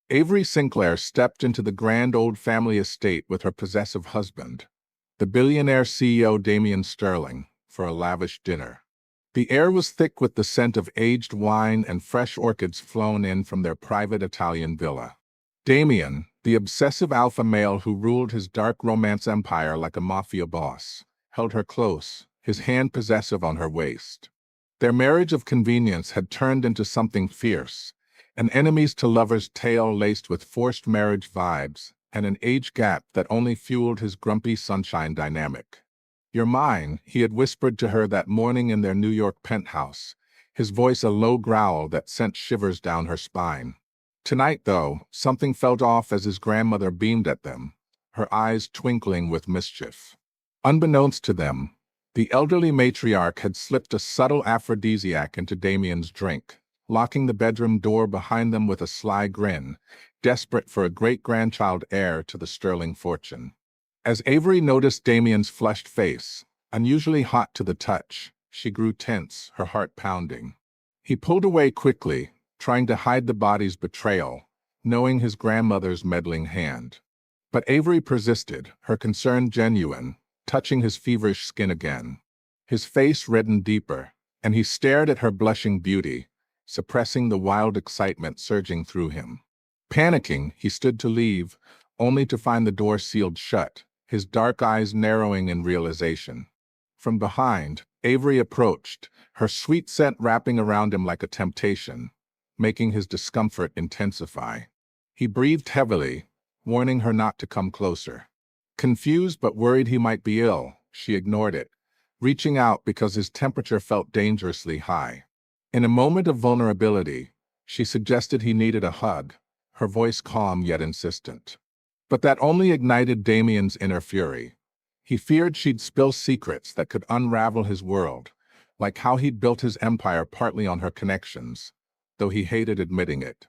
Avery Sinclair stepped into the grand old family estate with her possessive husband, the billionaire CEO Damien Sterling, for a lavish dinner. The air was thick with the scent of aged wine and fresh orchids flown in from their private Italian villa. Damien, the obsessive alpha male who ruled his dark romance empire like a mafia boss, held her close, his hand possessive on her waist. Their marriage of convenience had turned into something fierce, an enemies to lovers tale laced with forced marriage vibes and an age gap that only fueled his grumpy sunshine dynamic. "You're mine," he had whispered to her that morning in their New York penthouse, his voice a low growl that sent shivers down her spine. Tonight, though, something felt off as his grandmother beamed at them, her eyes twinkling with mischief. Unbeknownst to them, the elderly matriarch had slipped a subtle aphrodisiac into Damien's drink, locking the bedroom door behind them with a sly grin, desperate for a great-grandchild heir to the Sterling fortune. As Avery noticed Damien's flushed face, unusually hot to the touch, she grew tense, her heart pounding. He pulled away quickly, trying to hide the body's betrayal, knowing his grandmother's meddling hand. But Avery persisted, her concern genuine, touching his feverish skin again. His face reddened deeper, and he stared at her blushing beauty, suppressing the wild excitement surging through him. Panicking, he stood to leave, only to find the door sealed shut, his dark eyes narrowing in realization. From behind, Avery approached, her sweet scent wrapping around him like a temptation, making his discomfort intensify. He breathed heavily, warning her not to come closer. Confused but worried he might be ill, she ignored it, reaching out because his temperature felt dangerously high. In a moment of vulnerability, she suggested he needed a hug, her voice calm yet insistent. But that only ignited Damien's inner fury. He feared she'd spill secrets that could unravel his world, like how he'd built his empire partly on her connections, though he hated admitting it.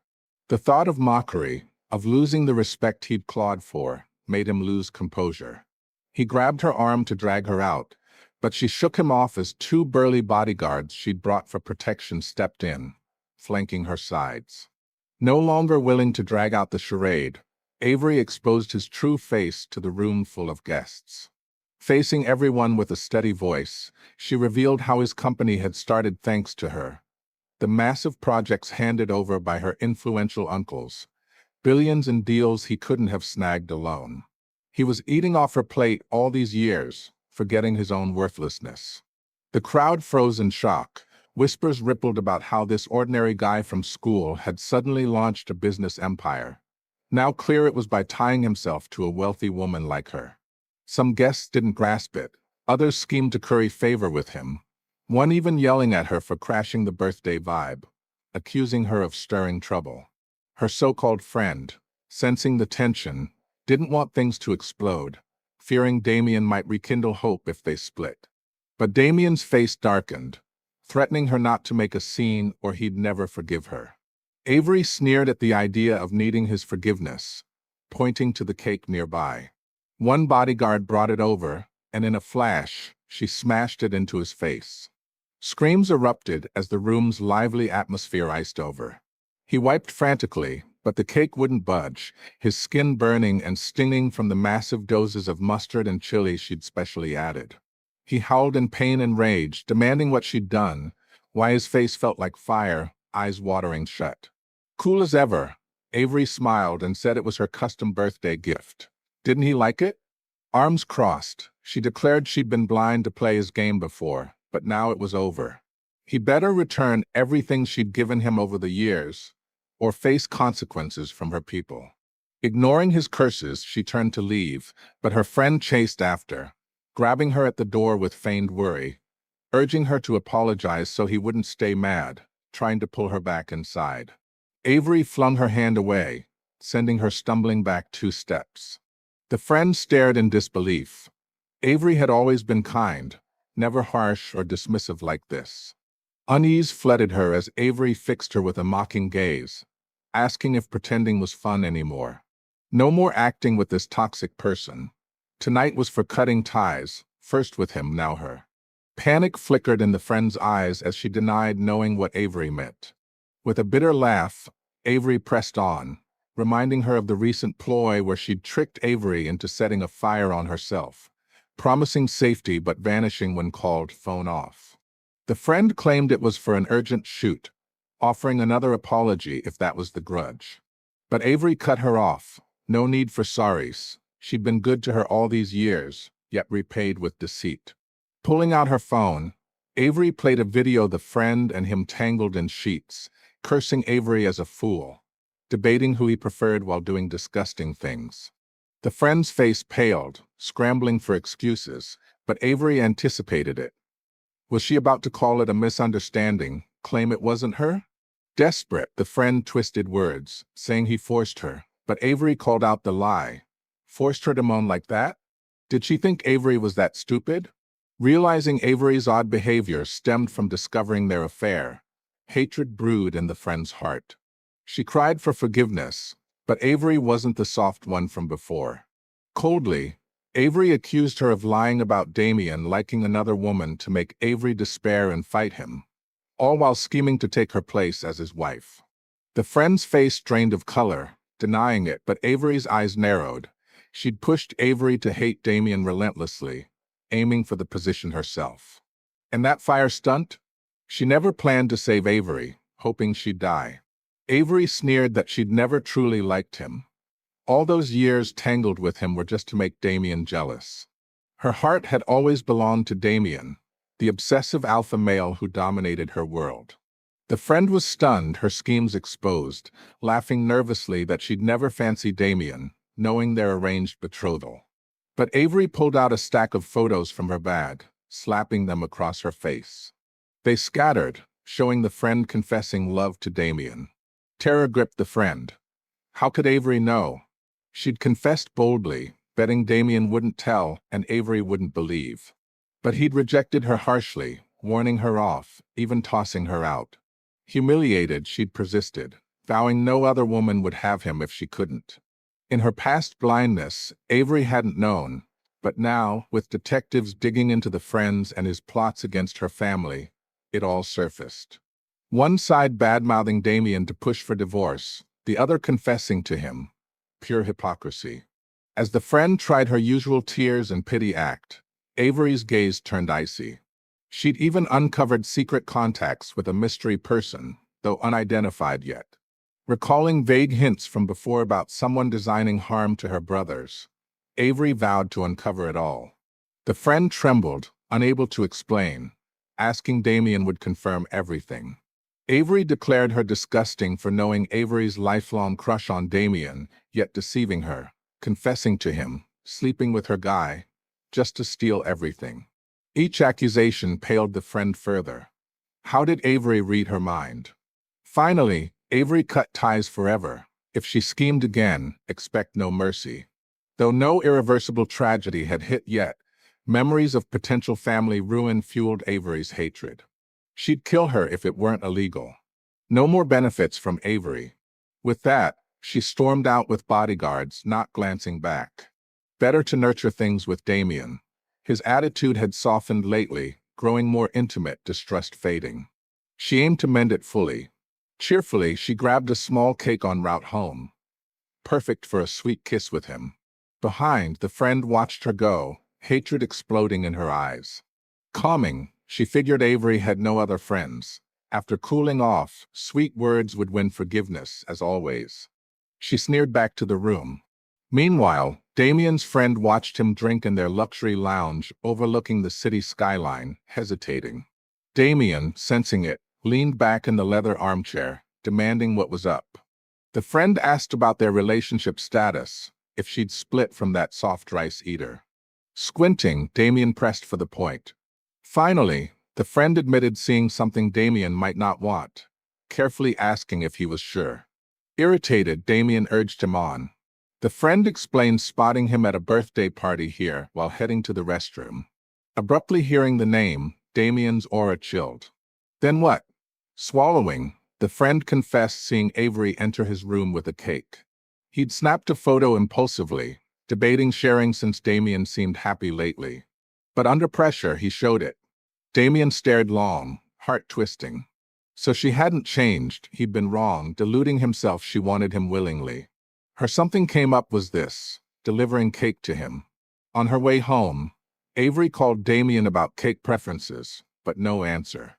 The thought of mockery, of losing the respect he'd clawed for, made him lose composure. He grabbed her arm to drag her out, but she shook him off as two burly bodyguards she'd brought for protection stepped in, flanking her sides. No longer willing to drag out the charade, Avery exposed his true face to the room full of guests. Facing everyone with a steady voice, she revealed how his company had started thanks to her. The massive projects handed over by her influential uncles, billions in deals he couldn't have snagged alone. He was eating off her plate all these years, forgetting his own worthlessness. The crowd froze in shock. Whispers rippled about how this ordinary guy from school had suddenly launched a business empire. Now clear it was by tying himself to a wealthy woman like her. Some guests didn't grasp it, others schemed to curry favor with him, one even yelling at her for crashing the birthday vibe, accusing her of stirring trouble. Her so-called friend, sensing the tension, didn't want things to explode, fearing Damien might rekindle hope if they split. But Damien's face darkened, threatening her not to make a scene or he'd never forgive her. Avery sneered at the idea of needing his forgiveness, pointing to the cake nearby. One bodyguard brought it over, and in a flash, she smashed it into his face. Screams erupted as the room's lively atmosphere iced over. He wiped frantically, but the cake wouldn't budge, his skin burning and stinging from the massive doses of mustard and chili she'd specially added. He howled in pain and rage, demanding what she'd done, why his face felt like fire, eyes watering shut. Cool as ever, Avery smiled and said it was her custom birthday gift. Didn't he like it? Arms crossed, she declared she'd been blind to play his game before, but now it was over. He better return everything she'd given him over the years, or face consequences from her people. Ignoring his curses, she turned to leave, but her friend chased after, grabbing her at the door with feigned worry, urging her to apologize so he wouldn't stay mad, trying to pull her back inside. Avery flung her hand away, sending her stumbling back 2 steps. The friend stared in disbelief. Avery had always been kind, never harsh or dismissive like this. Unease flooded her as Avery fixed her with a mocking gaze, asking if pretending was fun anymore. No more acting with this toxic person. Tonight was for cutting ties, first with him, now her. Panic flickered in the friend's eyes as she denied knowing what Avery meant. With a bitter laugh, Avery pressed on, reminding her of the recent ploy where she'd tricked Avery into setting a fire on herself, promising safety but vanishing when called phone off. The friend claimed it was for an urgent shoot, offering another apology if that was the grudge. But Avery cut her off. No need for sorries. She'd been good to her all these years, yet repaid with deceit. Pulling out her phone, Avery played a video of the friend and him tangled in sheets, cursing Avery as a fool, debating who he preferred while doing disgusting things. The friend's face paled, scrambling for excuses, but Avery anticipated it. Was she about to call it a misunderstanding, claim it wasn't her? Desperate, the friend twisted words, saying he forced her, but Avery called out the lie. Forced her to moan like that? Did she think Avery was that stupid? Realizing Avery's odd behavior stemmed from discovering their affair, hatred brewed in the friend's heart. She cried for forgiveness, but Avery wasn't the soft one from before. Coldly, Avery accused her of lying about Damien liking another woman to make Avery despair and fight him, all while scheming to take her place as his wife. The friend's face drained of color, denying it, but Avery's eyes narrowed. She'd pushed Avery to hate Damien relentlessly, aiming for the position herself. And that fire stunt? She never planned to save Avery, hoping she'd die. Avery sneered that she'd never truly liked him. All those years tangled with him were just to make Damien jealous. Her heart had always belonged to Damien, the obsessive alpha male who dominated her world. The friend was stunned, her schemes exposed, laughing nervously that she'd never fancy Damien, knowing their arranged betrothal. But Avery pulled out a stack of photos from her bag, slapping them across her face. They scattered, showing the friend confessing love to Damien. Terror gripped the friend. How could Avery know? She'd confessed boldly, betting Damien wouldn't tell and Avery wouldn't believe. But he'd rejected her harshly, warning her off, even tossing her out. Humiliated, she'd persisted, vowing no other woman would have him if she couldn't. In her past blindness, Avery hadn't known, but now, with detectives digging into the friends and his plots against her family, it all surfaced. One side bad-mouthing Damien to push for divorce, the other confessing to him. Pure hypocrisy. As the friend tried her usual tears and pity act, Avery's gaze turned icy. She'd even uncovered secret contacts with a mystery person, though unidentified yet. Recalling vague hints from before about someone designing harm to her brothers, Avery vowed to uncover it all. The friend trembled, unable to explain, asking Damien would confirm everything. Avery declared her disgusting for knowing Avery's lifelong crush on Damien, yet deceiving her, confessing to him, sleeping with her guy, just to steal everything. Each accusation paled the friend further. How did Avery read her mind? Finally, Avery cut ties forever. If she schemed again, expect no mercy. Though no irreversible tragedy had hit yet, memories of potential family ruin fueled Avery's hatred. She'd kill her if it weren't illegal. No more benefits from Avery. With that, she stormed out with bodyguards, not glancing back. Better to nurture things with Damien. His attitude had softened lately, growing more intimate, distrust fading. She aimed to mend it fully. Cheerfully, she grabbed a small cake en route home. Perfect for a sweet kiss with him. Behind, the friend watched her go, hatred exploding in her eyes. Calming, she figured Avery had no other friends. After cooling off, sweet words would win forgiveness, as always. She sneered back to the room. Meanwhile, Damien's friend watched him drink in their luxury lounge overlooking the city skyline, hesitating. Damien, sensing it, leaned back in the leather armchair, demanding what was up. The friend asked about their relationship status, if she'd split from that soft rice eater. Squinting, Damien pressed for the point. Finally, the friend admitted seeing something Damien might not want, carefully asking if he was sure. Irritated, Damien urged him on. The friend explained spotting him at a birthday party here while heading to the restroom. Abruptly hearing the name, Damien's aura chilled. Then what? Swallowing, the friend confessed seeing Avery enter his room with a cake. He'd snapped a photo impulsively, debating sharing since Damien seemed happy lately. But under pressure, he showed it. Damien stared long, heart twisting. So she hadn't changed, he'd been wrong, deluding himself she wanted him willingly. Her something came up was this, delivering cake to him. On her way home, Avery called Damien about cake preferences, but no answer.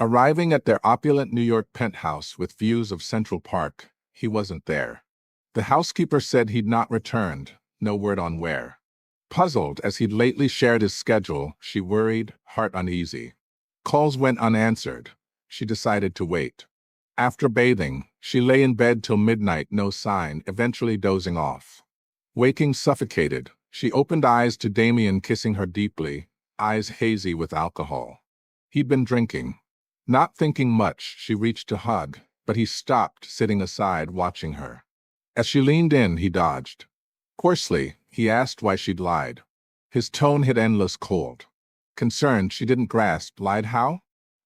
Arriving at their opulent New York penthouse with views of Central Park, he wasn't there. The housekeeper said he'd not returned, no word on where. Puzzled as he'd lately shared his schedule, she worried, heart uneasy. Calls went unanswered. She decided to wait. After bathing, she lay in bed till midnight, no sign, eventually dozing off. Waking suffocated, she opened eyes to Damien kissing her deeply, eyes hazy with alcohol. He'd been drinking. Not thinking much, she reached to hug, but he stopped, sitting aside, watching her. As she leaned in, he dodged. Coarsely, he asked why she'd lied. His tone hit endless cold. Concerned she didn't grasp, lied how?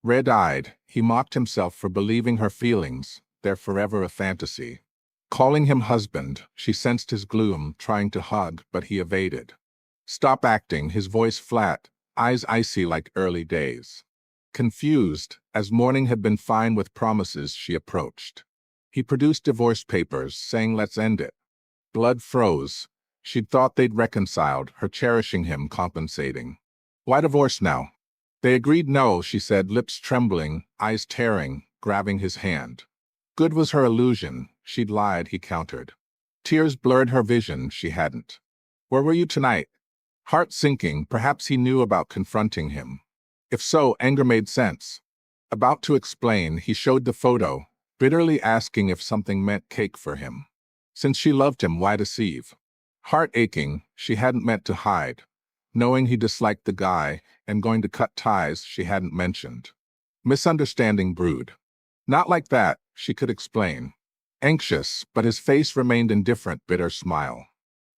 Red-eyed, he mocked himself for believing her feelings, they're forever a fantasy. Calling him husband, she sensed his gloom, trying to hug, but he evaded. Stop acting, his voice flat, eyes icy like early days. Confused, as morning had been fine with promises, she approached. He produced divorce papers, saying let's end it. Blood froze. She'd thought they'd reconciled, her cherishing him compensating. Why divorce now? They agreed no, she said, lips trembling, eyes tearing, grabbing his hand. Good was her illusion. She'd lied, he countered. Tears blurred her vision, she hadn't. Where were you tonight? Heart sinking, perhaps he knew about confronting him. If so, anger made sense. About to explain, he showed the photo, bitterly asking if something meant cake for him. Since she loved him, why deceive? Heart aching, she hadn't meant to hide. Knowing he disliked the guy, and going to cut ties she hadn't mentioned. Misunderstanding brewed. Not like that, she could explain. Anxious, but his face remained indifferent, bitter smile.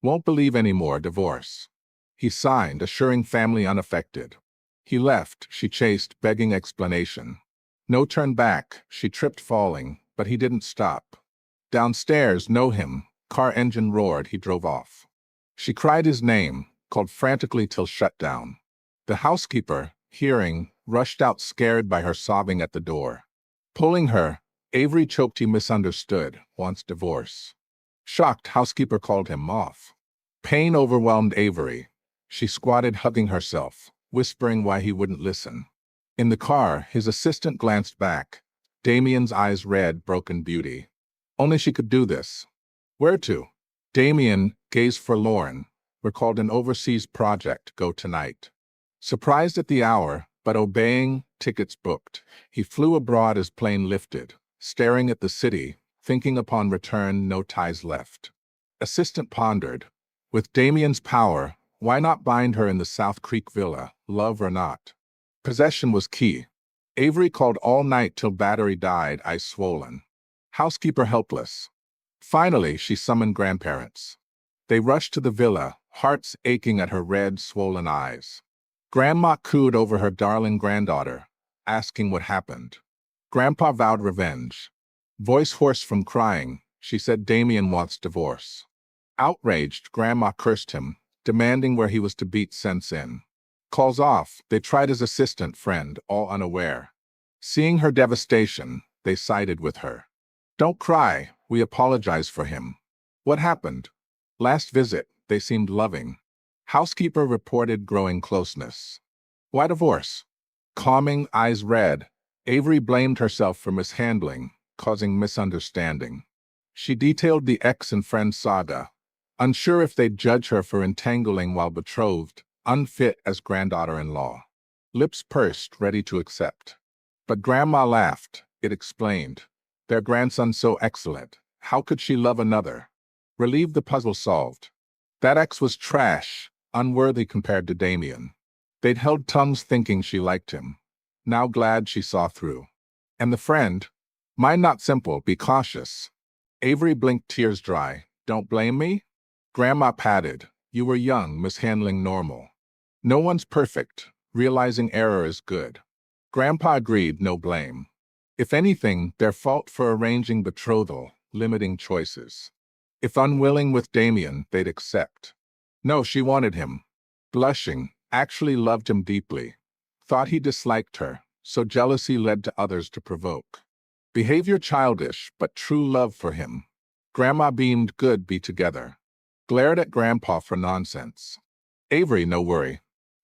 Won't believe anymore, divorce. He signed, assuring family unaffected. He left, she chased, begging explanation. No turn back, she tripped falling, but he didn't stop. Downstairs, know him, car engine roared, he drove off. She cried his name, called frantically till shut down. The housekeeper, hearing, rushed out scared by her sobbing at the door. Pulling her, Avery choked he misunderstood, wants divorce. Shocked, housekeeper called him off. Pain overwhelmed Avery. She squatted hugging herself, whispering why he wouldn't listen. In the car, his assistant glanced back. Damien's eyes red, broken beauty. Only she could do this. Where to? Damien, gaze forlorn, recalled an overseas project, go tonight. Surprised at the hour, but obeying, tickets booked, he flew abroad as plane lifted, staring at the city, thinking upon return, no ties left. Assistant pondered. With Damien's power, why not bind her in the South Creek villa, love or not? Possession was key. Avery called all night till battery died, eyes swollen. Housekeeper helpless. Finally, she summoned grandparents. They rushed to the villa, hearts aching at her red, swollen eyes. Grandma cooed over her darling granddaughter, asking what happened. Grandpa vowed revenge. Voice hoarse from crying, she said Damien wants divorce. Outraged, Grandma cursed him, demanding where he was to beat sense in. Calls off, they tried his assistant friend, all unaware. Seeing her devastation, they sided with her. Don't cry, we apologize for him. What happened? Last visit, they seemed loving. Housekeeper reported growing closeness. Why divorce? Calming, eyes red, Avery blamed herself for mishandling, causing misunderstanding. She detailed the ex and friend saga, unsure if they'd judge her for entangling while betrothed, unfit as granddaughter-in-law. Lips pursed, ready to accept. But Grandma laughed, it explained. Their grandson so excellent, how could she love another? Relieved, the puzzle solved. That ex was trash, unworthy compared to Damien. They'd held tongues thinking she liked him. Now glad she saw through. And the friend? Mine not simple, be cautious. Avery blinked, tears dry. Don't blame me? Grandma patted. You were young, mishandling normal. No one's perfect. Realizing error is good. Grandpa agreed, no blame. If anything, their fault for arranging betrothal, limiting choices. If unwilling with Damien, they'd accept. No, she wanted him. Blushing, actually loved him deeply. Thought he disliked her, so jealousy led to others to provoke. Behavior childish, but true love for him. Grandma beamed good be together. Glared at Grandpa for nonsense. Avery, no worry.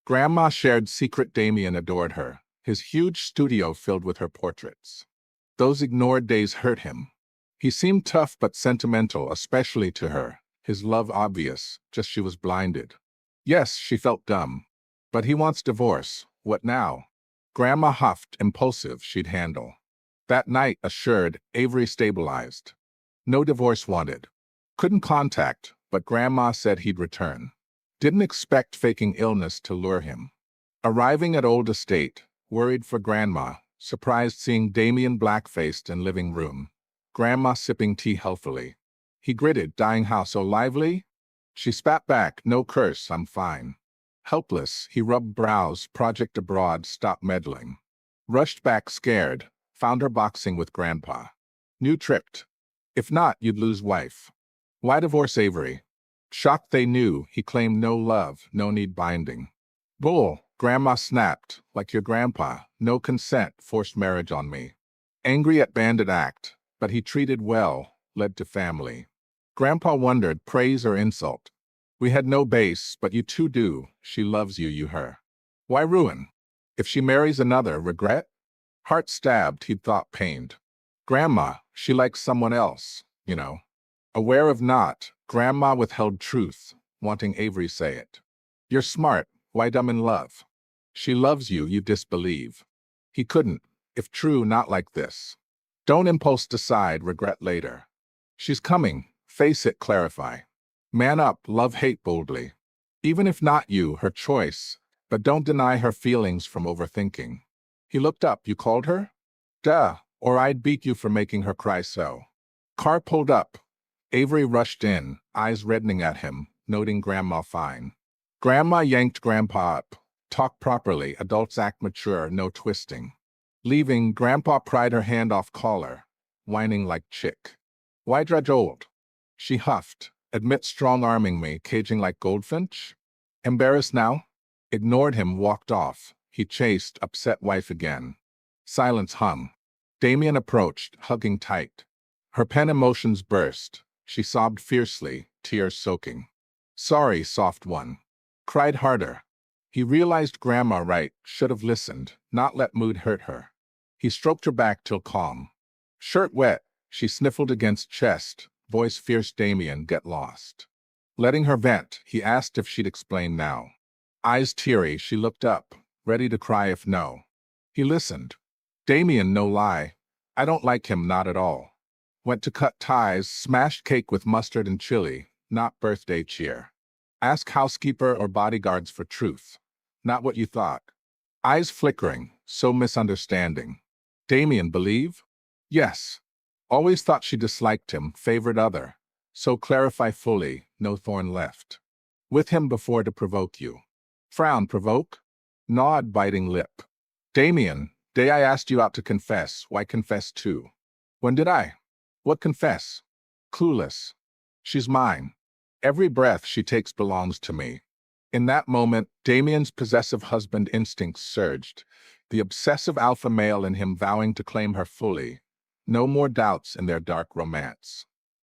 Grandma shared secret. Damien adored her, his huge studio filled with her portraits. Those ignored days hurt him. He seemed tough but sentimental, especially to her, his love obvious, just she was blinded. Yes, she felt dumb. But he wants divorce. What now? Grandma huffed, impulsive, she'd handle. That night, assured, Avery stabilized. No divorce wanted. Couldn't contact, but Grandma said he'd return. Didn't expect faking illness to lure him. Arriving at old estate, worried for Grandma, surprised seeing Damien black-faced in living room. Grandma sipping tea healthily. He gritted, dying how so lively? She spat back, no curse, I'm fine. Helpless, he rubbed brows, project abroad, stopped meddling. Rushed back scared, found her boxing with Grandpa. Knew tripped. If not, you'd lose wife. Why divorce Avery? Shocked they knew, he claimed no love, no need binding. Bull, Grandma snapped, like your grandpa, no consent, forced marriage on me. Angry at bandit act, but he treated well, led to family. Grandpa wondered, praise or insult. We had no base, but you two do, she loves you, you her. Why ruin? If she marries another, regret? Heart stabbed, he'd thought pained. Grandma, she likes someone else, you know. Aware of not, Grandma withheld truth, wanting Avery say it. You're smart, why dumb in love? She loves you, you disbelieve. He couldn't, if true, not like this. Don't impulse decide, regret later. She's coming, face it, clarify. Man up, love hate boldly. Even if not you, her choice, but don't deny her feelings from overthinking. He looked up, you called her? Duh, or I'd beat you for making her cry so. Car pulled up. Avery rushed in, eyes reddening at him, noting Grandma fine. Grandma yanked Grandpa up. Talk properly, adults act mature, no twisting. Leaving, Grandpa pried her hand off collar, whining like chick. Why drudge old? She huffed. Admit strong-arming me, caging like goldfinch? Embarrassed now? Ignored him, walked off. He chased, upset wife again. Silence hung. Damien approached, hugging tight. Her pen emotions burst. She sobbed fiercely, tears soaking. Sorry, soft one. Cried harder. He realized Grandma right, should have listened, not let mood hurt her. He stroked her back till calm. Shirt wet, she sniffled against chest, voice fierce. Damien, get lost. Letting her vent, he asked if she'd explain now. Eyes teary, she looked up, ready to cry if no. He listened. Damien, no lie. I don't like him, not at all. Went to cut ties, smashed cake with mustard and chili, not birthday cheer. Ask housekeeper or bodyguards for truth. Not what you thought. Eyes flickering, so misunderstanding. Damien, believe? Yes. Always thought she disliked him, favored other. So clarify fully, no thorn left. With him before to provoke you. Frown, provoke? Nod, biting lip. Damien, day I asked you out to confess, why confess too? When did I? What confess? Clueless. She's mine. Every breath she takes belongs to me. In that moment, Damien's possessive husband instincts surged, the obsessive alpha male in him vowing to claim her fully. No more doubts in their dark romance.